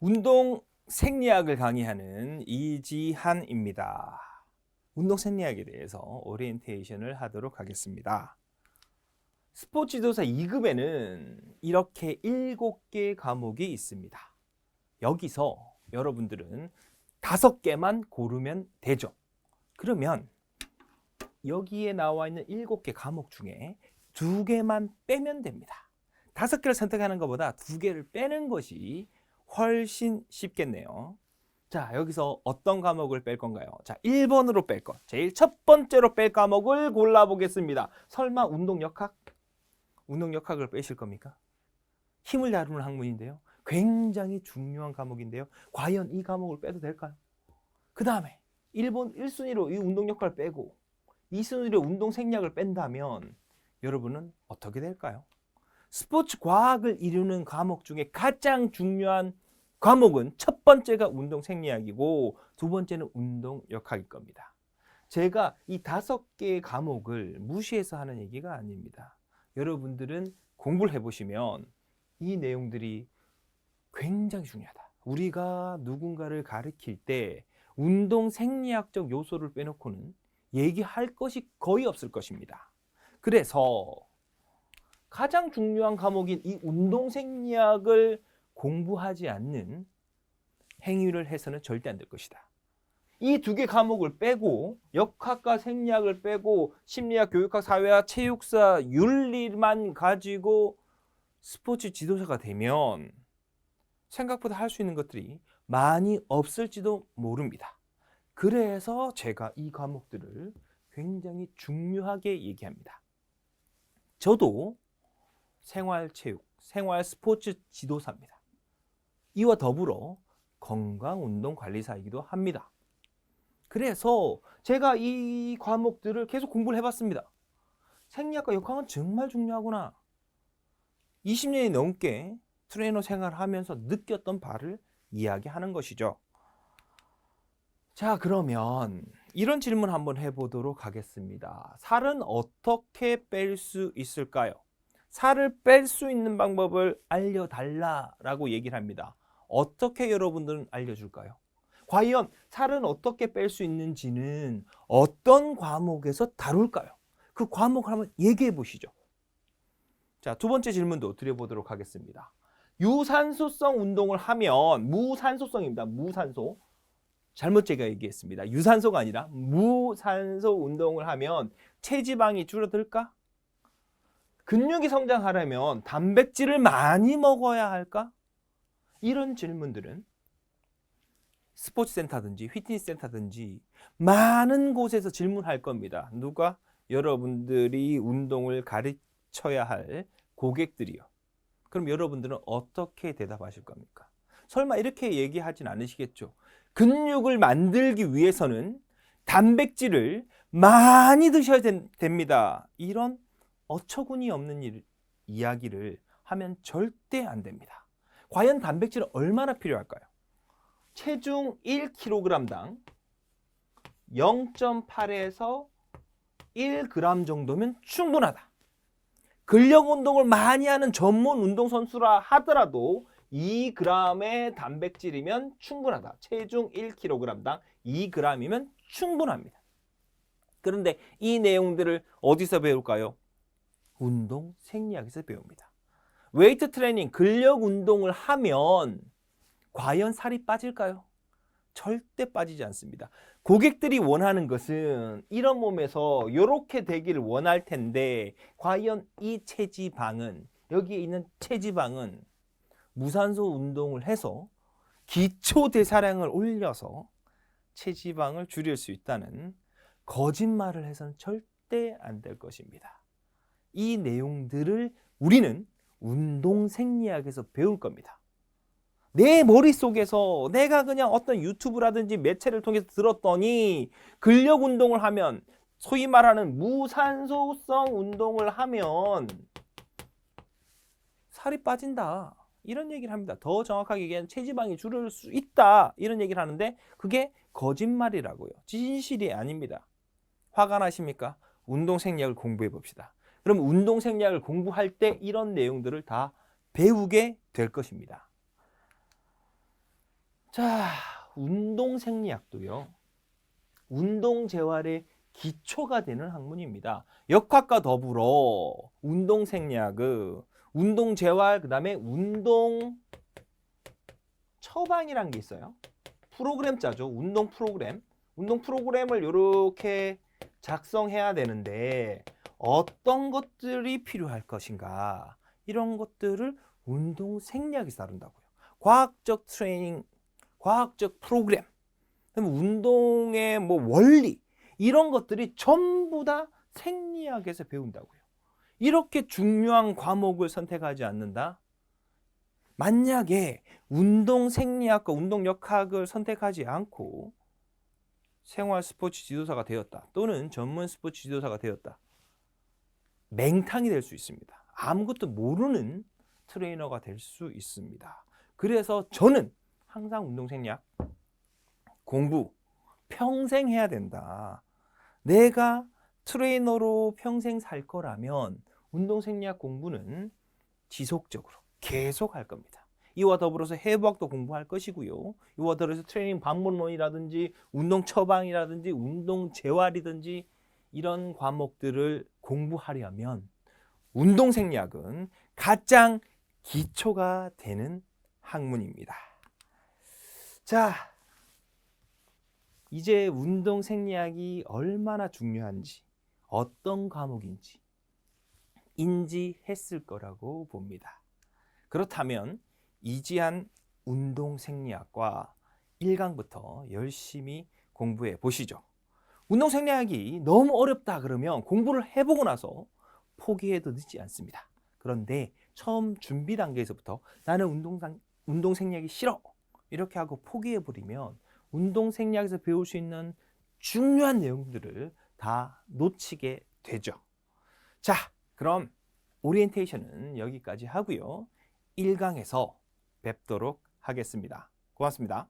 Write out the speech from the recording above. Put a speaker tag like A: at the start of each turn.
A: 운동 생리학을 강의하는 이지한입니다. 운동 생리학에 대해서 오리엔테이션을 하도록 하겠습니다. 스포츠 지도사 2급에는 이렇게 7개 과목이 있습니다. 여기서 여러분들은 5개만 고르면 되죠. 그러면 여기에 나와 있는 7개 과목 중에 2개만 빼면 됩니다. 5개를 선택하는 것보다 2개를 빼는 것이 훨씬 쉽겠네요. 자, 여기서 어떤 과목을 뺄 건가요? 자, 1번으로 뺄 것. 제일 첫 번째로 뺄 과목을 골라보겠습니다. 설마 운동역학? 운동역학을 빼실 겁니까? 힘을 다루는 학문인데요. 굉장히 중요한 과목인데요. 과연 이 과목을 빼도 될까요? 그 다음에 1순위로 이 운동역학을 빼고 2순위로 운동생리학을 뺀다면 여러분은 어떻게 될까요? 스포츠 과학을 이루는 과목 중에 가장 중요한 과목은 첫 번째가 운동생리학이고 두 번째는 운동역학일 겁니다. 제가 이 5개의 과목을 무시해서 하는 얘기가 아닙니다. 여러분들은 공부를 해보시면 이 내용들이 굉장히 중요하다. 우리가 누군가를 가르칠 때 운동생리학적 요소를 빼놓고는 얘기할 것이 거의 없을 것입니다. 그래서 가장 중요한 과목인 이 운동생리학을 공부하지 않는 행위를 해서는 절대 안 될 것이다. 이 2개 과목을 빼고 역학과 생리학을 빼고 심리학, 교육학, 사회학, 체육사, 윤리만 가지고 스포츠 지도자가 되면 생각보다 할 수 있는 것들이 많이 없을지도 모릅니다. 그래서 제가 이 과목들을 굉장히 중요하게 얘기합니다. 저도 생활체육, 생활스포츠 지도사입니다. 이와 더불어 건강운동관리사이기도 합니다. 그래서 제가 이 과목들을 계속 공부를 해봤습니다. 생리학과 역학은 정말 중요하구나. 20년이 넘게 트레이너 생활을 하면서 느꼈던 바를 이야기하는 것이죠. 자, 그러면 이런 질문 한번 해보도록 하겠습니다. 살은 어떻게 뺄 수 있을까요? 살을 뺄 수 있는 방법을 알려달라라고 얘기를 합니다. 어떻게 여러분들은 알려줄까요? 과연 살은 어떻게 뺄 수 있는지는 어떤 과목에서 다룰까요? 그 과목을 한번 얘기해 보시죠. 자, 두 번째 질문도 드려보도록 하겠습니다. 유산소성 운동을 하면, 무산소성입니다. 무산소. 잘못 제가 얘기했습니다. 유산소가 아니라 무산소 운동을 하면 체지방이 줄어들까? 근육이 성장하려면 단백질을 많이 먹어야 할까? 이런 질문들은 스포츠 센터든지 피트니스 센터든지 많은 곳에서 질문할 겁니다. 누가? 여러분들이 운동을 가르쳐야 할 고객들이요. 그럼 여러분들은 어떻게 대답하실 겁니까? 설마 이렇게 얘기하진 않으시겠죠? 근육을 만들기 위해서는 단백질을 많이 드셔야 됩니다. 이런 어처구니 없는 이야기를 하면 절대 안 됩니다. 과연 단백질은 얼마나 필요할까요? 체중 1kg당 0.8에서 1g 정도면 충분하다. 근력 운동을 많이 하는 전문 운동선수라 하더라도 2g의 단백질이면 충분하다. 체중 1kg당 2g이면 충분합니다. 그런데 이 내용들을 어디서 배울까요? 운동 생리학에서 배웁니다. 웨이트 트레이닝, 근력 운동을 하면 과연 살이 빠질까요? 절대 빠지지 않습니다. 고객들이 원하는 것은 이런 몸에서 이렇게 되기를 원할 텐데 과연 이 체지방은, 여기에 있는 체지방은 무산소 운동을 해서 기초 대사량을 올려서 체지방을 줄일 수 있다는 거짓말을 해서는 절대 안 될 것입니다. 이 내용들을 우리는 운동 생리학에서 배울 겁니다. 내 머릿속에서 내가 그냥 어떤 유튜브라든지 매체를 통해서 들었더니 근력 운동을 하면, 소위 말하는 무산소성 운동을 하면 살이 빠진다, 이런 얘기를 합니다. 더 정확하게 얘기하면 체지방이 줄을 수 있다, 이런 얘기를 하는데 그게 거짓말이라고요. 진실이 아닙니다. 화가 나십니까? 운동 생리학을 공부해 봅시다. 그럼 운동 생리학을 공부할 때 이런 내용들을 다 배우게 될 것입니다. 자, 운동 생리학도요. 운동 재활의 기초가 되는 학문입니다. 역학과 더불어 운동 생리학의 운동 재활 그다음에 운동 처방이란 게 있어요. 프로그램 짜죠. 운동 프로그램. 운동 프로그램을 이렇게 작성해야 되는데 어떤 것들이 필요할 것인가 이런 것들을 운동 생리학에서 다룬다고요. 과학적 트레이닝, 과학적 프로그램, 운동의 뭐 원리 이런 것들이 전부 다 생리학에서 배운다고요. 이렇게 중요한 과목을 선택하지 않는다? 만약에 운동 생리학과 운동 역학을 선택하지 않고 생활 스포츠 지도사가 되었다 또는 전문 스포츠 지도사가 되었다. 맹탕이 될 수 있습니다. 아무것도 모르는 트레이너가 될 수 있습니다. 그래서 저는 항상 운동 생리학 공부 평생 해야 된다. 내가 트레이너로 평생 살 거라면 운동 생리학 공부는 지속적으로 계속 할 겁니다. 이와 더불어서 해부학도 공부할 것이고요. 이와 더불어서 트레이닝 방법론이라든지 운동 처방이라든지 운동 재활이든지 이런 과목들을 공부하려면 운동 생리학은 가장 기초가 되는 학문입니다. 자, 이제 운동 생리학이 얼마나 중요한지 어떤 과목인지 인지했을 거라고 봅니다. 그렇다면 이지한 운동 생리학과 1강부터 열심히 공부해 보시죠. 운동 생리학이 너무 어렵다 그러면 공부를 해보고 나서 포기해도 늦지 않습니다. 그런데 처음 준비 단계에서부터 나는 운동 생리학이 싫어 이렇게 하고 포기해 버리면 운동 생리학에서 배울 수 있는 중요한 내용들을 다 놓치게 되죠. 자, 그럼 오리엔테이션은 여기까지 하고요. 1강에서 뵙도록 하겠습니다. 고맙습니다.